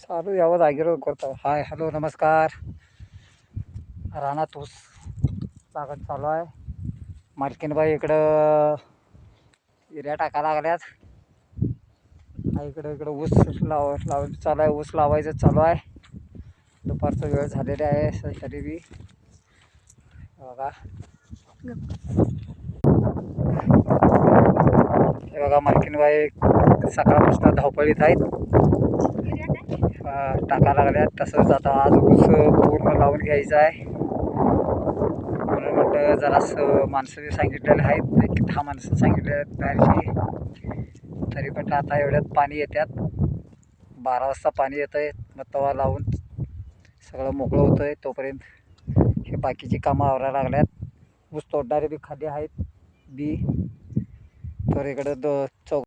चालू यावं जागेवर करतो. हाय हॅलो नमस्कार. रानात ऊस लागत चालू आहे. मालकीनबाई इकडं युरिया टाकायला लागल्यात. इकडं ऊस लावून चालू आहे. ऊस लावायचं चालू आहे. दुपारचा वेळ झालेला आहे तरी बी बघा. हे बघा मालकीनबाई सकाळपासून धावपळीत आहेत. टाका लागल्यात. तसंच आता आज ऊस पूर्ण लावून घ्यायचं आहे म्हणून म्हटलं जरासं माणसं सांगितलेले आहेत. 10 माणसं सांगितले आहेत बाहेरची. तरी पण आता एवढ्यात पाणी येतात. 12 वाजता पाणी येतं आहे. मग तवा लावून सगळं मोकळं होतं आहे. तोपर्यंत हे बाकीची कामं आवरायला लागल्यात. ऊस तोडणारे बी खाली आहेत बी. तर इकडं